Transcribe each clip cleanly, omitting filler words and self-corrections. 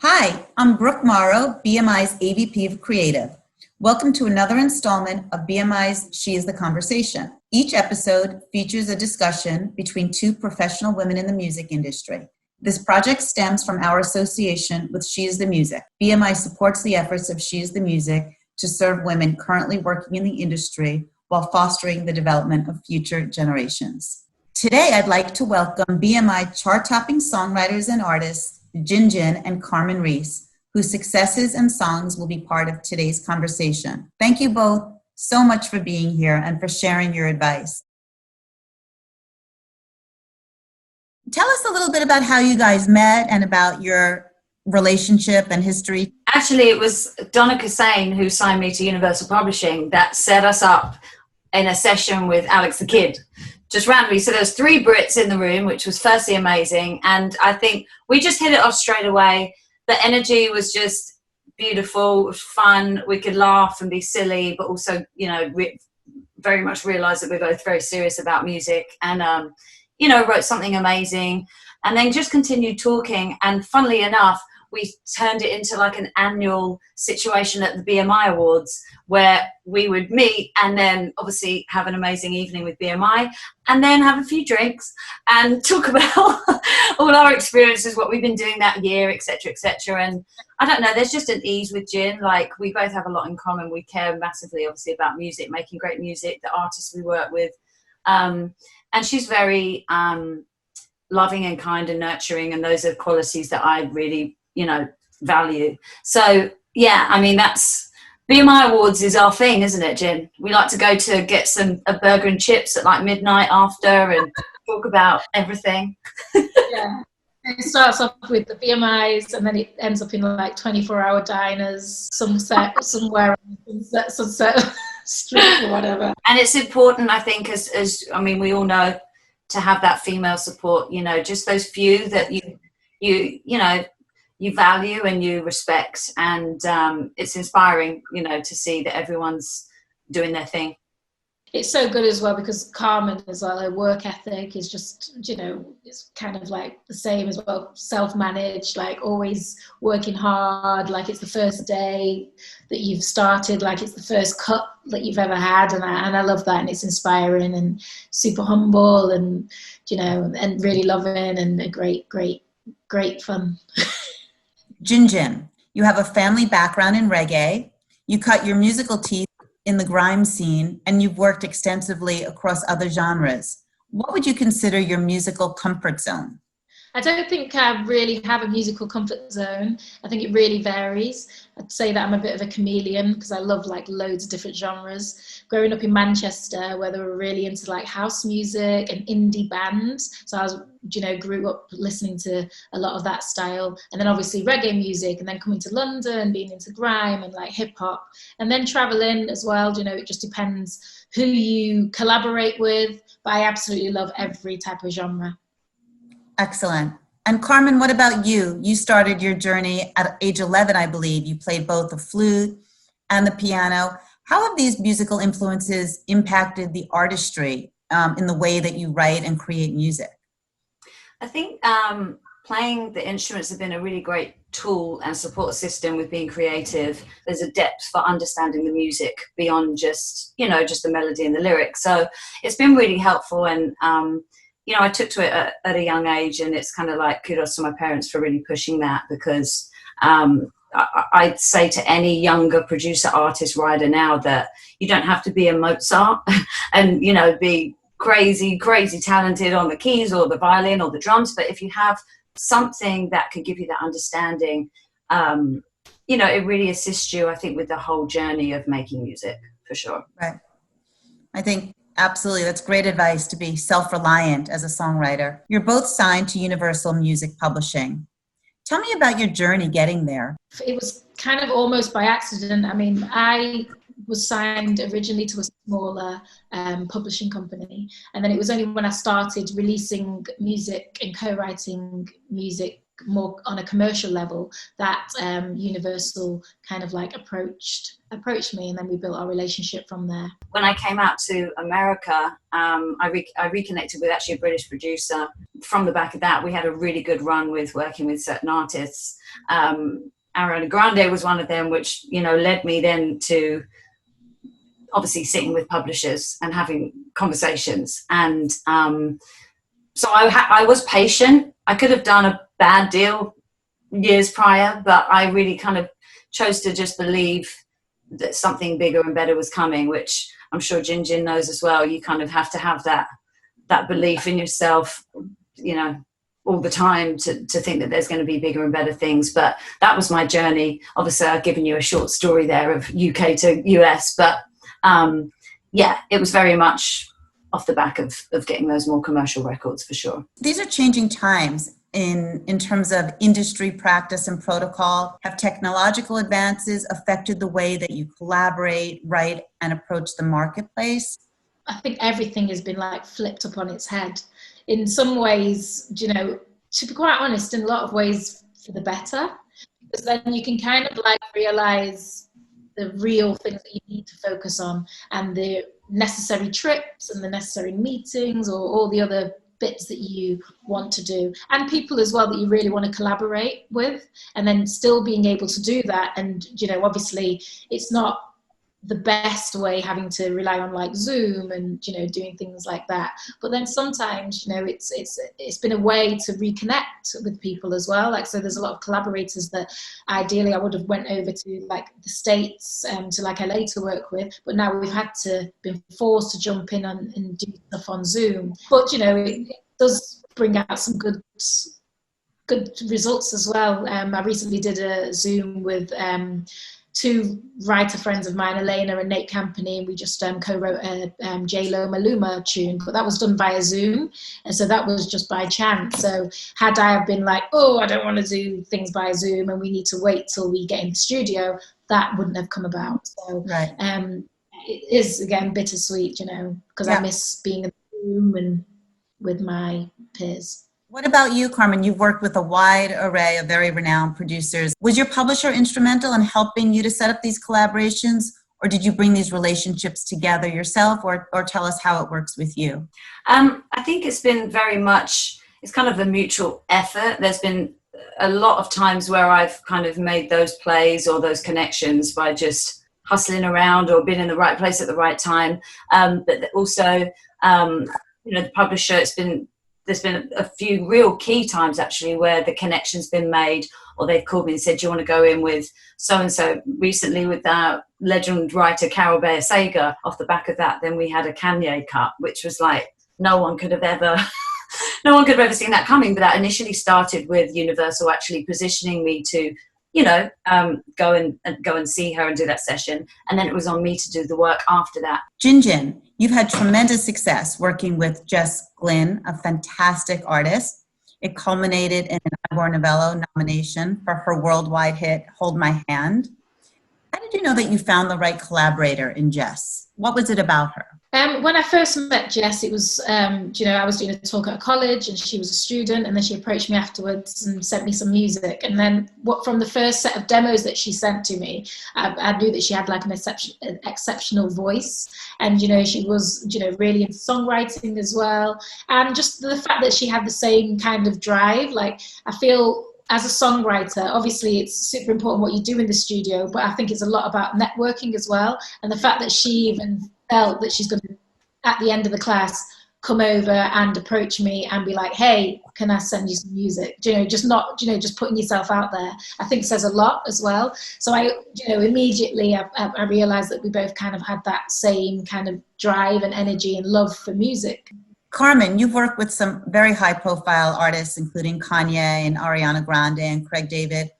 Hi, I'm Brooke Morrow, BMI's AVP of Creative. Welcome to another installment of BMI's She is the Conversation. Each episode features a discussion between two professional women in the music industry. This project stems from our association with She is the Music. BMI supports the efforts of She is the Music to serve women currently working in the industry while fostering the development of future generations. Today, I'd like to welcome BMI chart-topping songwriters and artists Jin Jin and Carmen Reece, whose successes and songs will be part of today's conversation. Thank you both so much for being here and for sharing your advice. Tell us a little bit about how you guys met and about your relationship and history. Actually, it was Donna Kassane, who signed me to Universal Publishing, that set us up in a session with Alex the Kid. Just randomly. So there's 3 Brits in the room, which was firstly amazing. And I think we just hit it off straight away. The energy was just beautiful, it was fun. We could laugh and be silly, but also, very much realize that we're both very serious about music and, wrote something amazing and then just continued talking. And funnily enough, we turned it into like an annual situation at the BMI Awards where we would meet and then obviously have an amazing evening with BMI and then have a few drinks and talk about all our experiences, what we've been doing that year, etc., etc. And I don't know, there's just an ease with Jin. Like, we both have a lot in common. We care massively, obviously, about music, making great music, the artists we work with. And she's very loving and kind and nurturing, and those are qualities that I really value. So yeah, I mean, that's BMI Awards is our thing, isn't it, Jin? We like to go to get a burger and chips at like midnight after and talk about everything. Yeah, it starts off with the BMIs and then it ends up in like 24-hour diners, somewhere on Sunset Street or whatever. And it's important, I think, as I mean, we all know, to have that female support. Just those few that you value and you respect, and it's inspiring, to see that everyone's doing their thing. It's so good as well because Carmen as well, her work ethic is just, it's kind of like the same as well, self-managed, like always working hard, like it's the first day that you've started, like it's the first cut that you've ever had, and I love that, and it's inspiring and super humble and, and really loving and a great fun. Jin Jin, you have a family background in reggae. You cut your musical teeth in the grime scene, and you've worked extensively across other genres. What would you consider your musical comfort zone? I don't think I really have a musical comfort zone. I think it really varies. I'd say that I'm a bit of a chameleon because I love like loads of different genres. Growing up in Manchester, where they were really into like house music and indie bands. So I was, grew up listening to a lot of that style. And then obviously reggae music, and then coming to London, being into grime and like hip hop. And then traveling as well, it just depends who you collaborate with. But I absolutely love every type of genre. Excellent. And Carmen, what about you? You started your journey at age 11, I believe. You played both the flute and the piano. How have these musical influences impacted the artistry in the way that you write and create music? I think playing the instruments have been a really great tool and support system with being creative. There's a depth for understanding the music beyond just the melody and the lyrics. So it's been really helpful, and I took to it at a young age, and it's kind of like kudos to my parents for really pushing that, because I'd say to any younger producer, artist, writer now that you don't have to be a Mozart and, be crazy talented on the keys or the violin or the drums. But if you have something that can give you that understanding, it really assists you, I think, with the whole journey of making music, for sure. Right. I think absolutely. That's great advice, to be self-reliant as a songwriter. You're both signed to Universal Music Publishing. Tell me about your journey getting there. It was kind of almost by accident. I mean, I was signed originally to a smaller publishing company. And then it was only when I started releasing music and co-writing music more on a commercial level, that Universal kind of like approached me, and then we built our relationship from there. When I came out to America, I reconnected with actually a British producer. From the back of that, we had a really good run with working with certain artists. Ariana Grande was one of them, which, you know, led me then to obviously sitting with publishers and having conversations. And so I was patient. I could have done a bad deal years prior, but I really kind of chose to just believe that something bigger and better was coming, which I'm sure Jin Jin knows as well. You kind of have to have that belief in yourself, you know, all the time to think that there's going to be bigger and better things. But that was my journey. Obviously, I've given you a short story there of UK to US, but yeah, it was very much off the back of getting those more commercial records, for sure. These are changing times in terms of industry practice and protocol. Have technological advances affected the way that you collaborate, write, and approach the marketplace? I think everything has been like flipped upon its head. In some ways, you know, to be quite honest, in a lot of ways for the better, because then you can kind of like realize the real things that you need to focus on, and the necessary trips and the necessary meetings, or all the other bits that you want to do, and people as well that you really want to collaborate with, and then still being able to do that. And, you know, obviously it's not the best way having to rely on like Zoom and, you know, doing things like that. But then sometimes, you know, it's been a way to reconnect with people as well. Like, so there's a lot of collaborators that ideally I would have went over to like the States to like LA to work with, but now we've had to been forced to jump in and do stuff on Zoom. But, you know, it does bring out some good results as well. I recently did a Zoom with two writer friends of mine, Elena and Nate Campany, and we just co-wrote a J-Lo Maluma tune, but that was done via Zoom, and so that was just by chance. So had I have been like, oh, I don't want to do things by Zoom and we need to wait till we get in the studio, that wouldn't have come about. So right. It is, again, bittersweet, you know, because I miss being in the room and with my peers. What about you, Carmen? You've worked with a wide array of very renowned producers. Was your publisher instrumental in helping you to set up these collaborations, or did you bring these relationships together yourself, or tell us how it works with you? I think it's been very much, it's kind of a mutual effort. There's been a lot of times where I've kind of made those plays or those connections by just hustling around or being in the right place at the right time. But also, you know, the publisher, there's been a few real key times actually where the connection's been made, or they've called me and said, do you want to go in with so-and-so? Recently with legend writer Carol Bayer Sager, off the back of that, then we had a Kanye cut, which was like, no one could have ever seen that coming. But that initially started with Universal actually positioning me to, you know, go and see her and do that session. And then it was on me to do the work after that. Jin Jin, you've had tremendous success working with Jess Glynne, a fantastic artist. It culminated in an Ivor Novello nomination for her worldwide hit, Hold My Hand. How did you know that you found the right collaborator in Jess? What was it about her? When I first met Jess, it was, you know, I was doing a talk at a college and she was a student, and then she approached me afterwards and sent me some music. And then from the first set of demos that she sent to me, I knew that she had like an exceptional voice. And, you know, she was, you know, really into songwriting as well. And just the fact that she had the same kind of drive, like I feel as a songwriter, obviously it's super important what you do in the studio, but I think it's a lot about networking as well. And the fact that she even felt that she's going to, at the end of the class, come over and approach me and be like, hey, can I send you some music? You know, just putting yourself out there, I think says a lot as well. So immediately I realized that we both kind of had that same kind of drive and energy and love for music. Carmen, you've worked with some very high-profile artists, including Kanye and Ariana Grande and Craig David.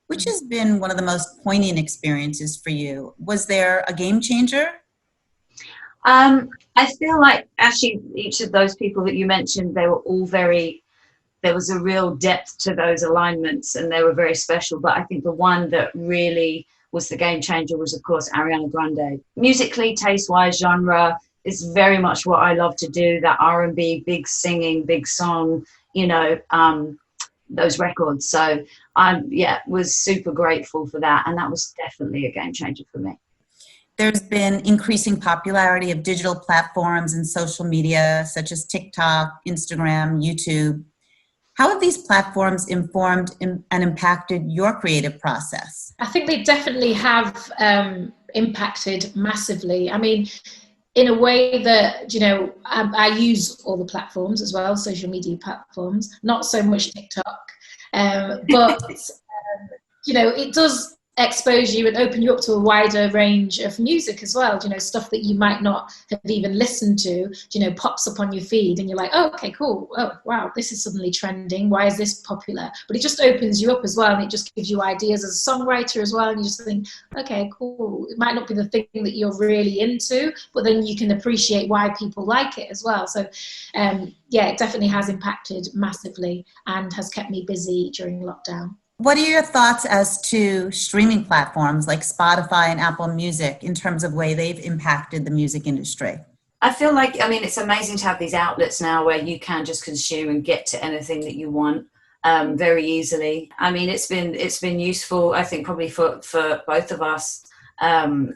Which has been one of the most poignant experiences for you? Was there a game changer? I feel like actually each of those people that you mentioned, they were all there was a real depth to those alignments and they were very special. But I think the one that really was the game changer was, of course, Ariana Grande. Musically, taste-wise, genre is very much what I love to do, that R&B, big singing, big song, you know, those records. So was super grateful for that, and that was definitely a game changer for me. There's been increasing popularity of digital platforms and social media such as TikTok, Instagram, YouTube. How have these platforms informed and impacted your creative process? I think they definitely have impacted massively. I mean, in a way that, I use all the platforms as well, social media platforms, not so much TikTok, but, it does expose you and open you up to a wider range of music as well, stuff that you might not have even listened to, pops up on your feed and you're like, oh, okay, cool, oh wow, this is suddenly trending, why is this popular? But it just opens you up as well, and it just gives you ideas as a songwriter as well, and you just think, okay, cool, it might not be the thing that you're really into, but then you can appreciate why people like it as well. So it definitely has impacted massively and has kept me busy during lockdown. What are your thoughts as to streaming platforms like Spotify and Apple Music in terms of way they've impacted the music industry? I feel like, it's amazing to have these outlets now where you can just consume and get to anything that you want very easily. It's been useful, I think, probably for both of us to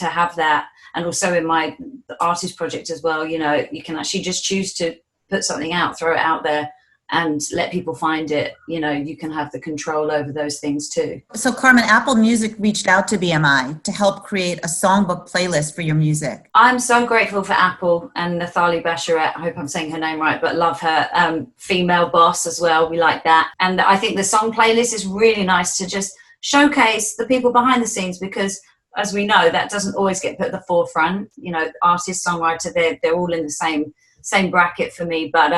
have that. And also in my artist project as well, you can actually just choose to put something out, throw it out there, and let people find it. You can have the control over those things too. So Carmen, Apple Music reached out to BMI to help create a songbook playlist for your music. I'm so grateful for Apple and Nathalie Bachelet. I hope I'm saying her name right, but love her. Female boss as well. We like that. And I think the song playlist is really nice to just showcase the people behind the scenes, because as we know, that doesn't always get put at the forefront. Artist, songwriter, they're all in the same bracket for me. But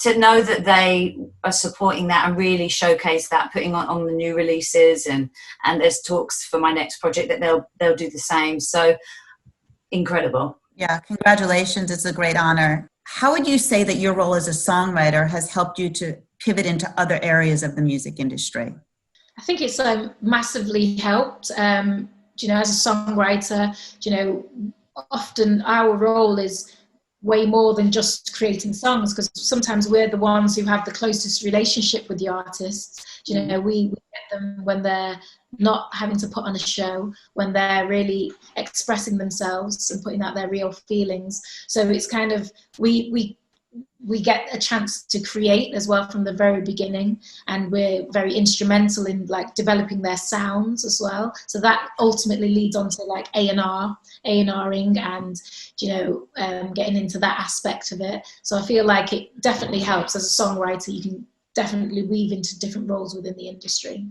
to know that they are supporting that and really showcase that, putting on the new releases, and there's talks for my next project that they'll do the same. So incredible. Yeah, congratulations. It's a great honor. How would you say that your role as a songwriter has helped you to pivot into other areas of the music industry? I think it's massively helped. As a songwriter, often our role is way more than just creating songs, because sometimes we're the ones who have the closest relationship with the artists. We get them when they're not having to put on a show, when they're really expressing themselves and putting out their real feelings. So it's kind of, we get a chance to create as well from the very beginning, and we're very instrumental in developing their sounds as well. So that ultimately leads on to A&Ring and getting into that aspect of it. So I feel like it definitely helps as a songwriter. You can definitely weave into different roles within the industry.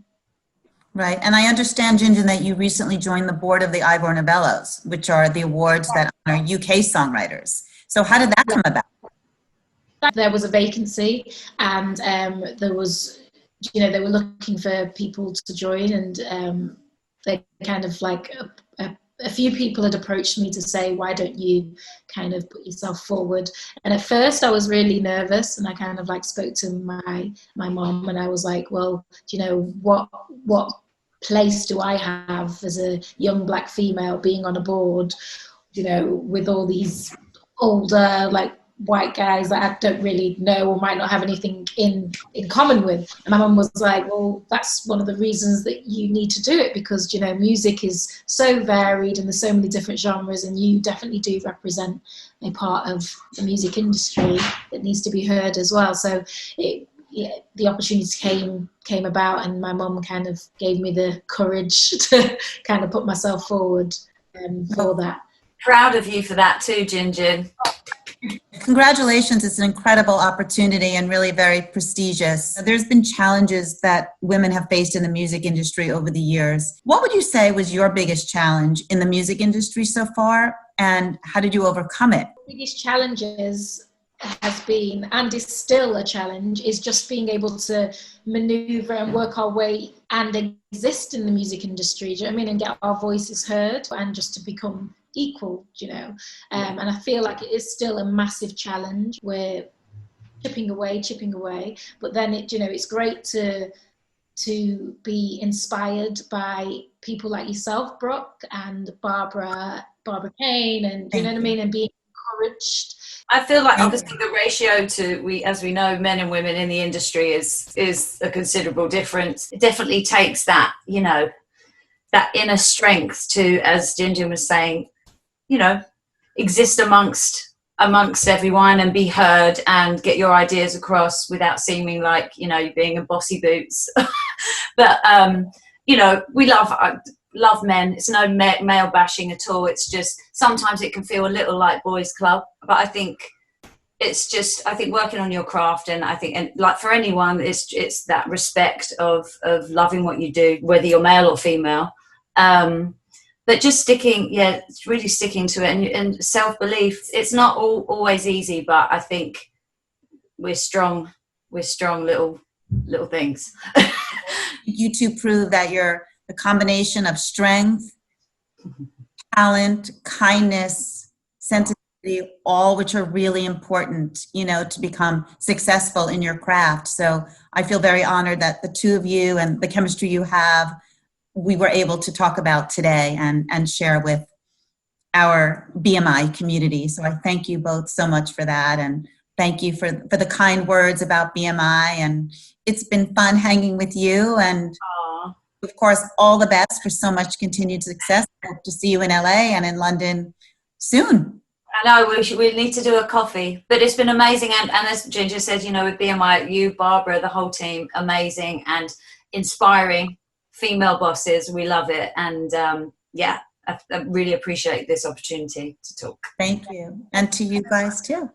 Right. And I understand, Jin Jin, that you recently joined the board of the Ivor Novellos, which are the awards that honor UK songwriters. So how did that come about? There was a vacancy, and there was, they were looking for people to join, and they kind of a few people had approached me to say, why don't you kind of put yourself forward? And at first I was really nervous, and I kind of spoke to my mom, and I was like, well, what place do I have as a young black female being on a board, with all these older white guys that I don't really know or might not have anything in common with? And my mum was like, well, that's one of the reasons that you need to do it, because music is so varied and there's so many different genres, and you definitely do represent a part of the music industry that needs to be heard as well. So the opportunity came about, and my mum kind of gave me the courage to kind of put myself forward for that. Proud of you for that too, Jin Jin. Congratulations. It's an incredible opportunity and really very prestigious. There's been challenges that women have faced in the music industry over the years. What would you say was your biggest challenge in the music industry so far, and how did you overcome it? The biggest challenges has been, and is still a challenge, is just being able to maneuver and work our way and exist in the music industry, do you know what I mean, and get our voices heard, and just to become equal, and I feel like it is still a massive challenge. We're chipping away, but then it's great to be inspired by people like yourself, Brooke, and Barbara Kane, and you know what I mean, and being encouraged. I feel like obviously the ratio as we know, men and women in the industry is a considerable difference. It definitely takes that, that inner strength to, as Jin Jin was saying, exist amongst everyone and be heard and get your ideas across without seeming like, you're being a bossy boots. But, we love men. It's no male bashing at all. It's just sometimes it can feel a little like boys club, but I think it's just working on your craft, and I think, and like for anyone, it's that respect of loving what you do, whether you're male or female, but just really sticking to it, and self-belief. It's not always easy, but I think we're strong little things. You two prove that you're the combination of strength, talent, kindness, sensitivity, all which are really important, to become successful in your craft. So I feel very honored that the two of you and the chemistry you have, we were able to talk about today and share with our BMI community. So I thank you both so much for that. And thank you for the kind words about BMI. And it's been fun hanging with you. And of course, all the best for so much continued success. Hope to see you in LA and in London soon. I know we need to do a coffee, but it's been amazing. And as Ginger says, with BMI, you, Barbara, the whole team, amazing and inspiring female bosses. We love it. And I really appreciate this opportunity to talk. Thank you. And to you guys too.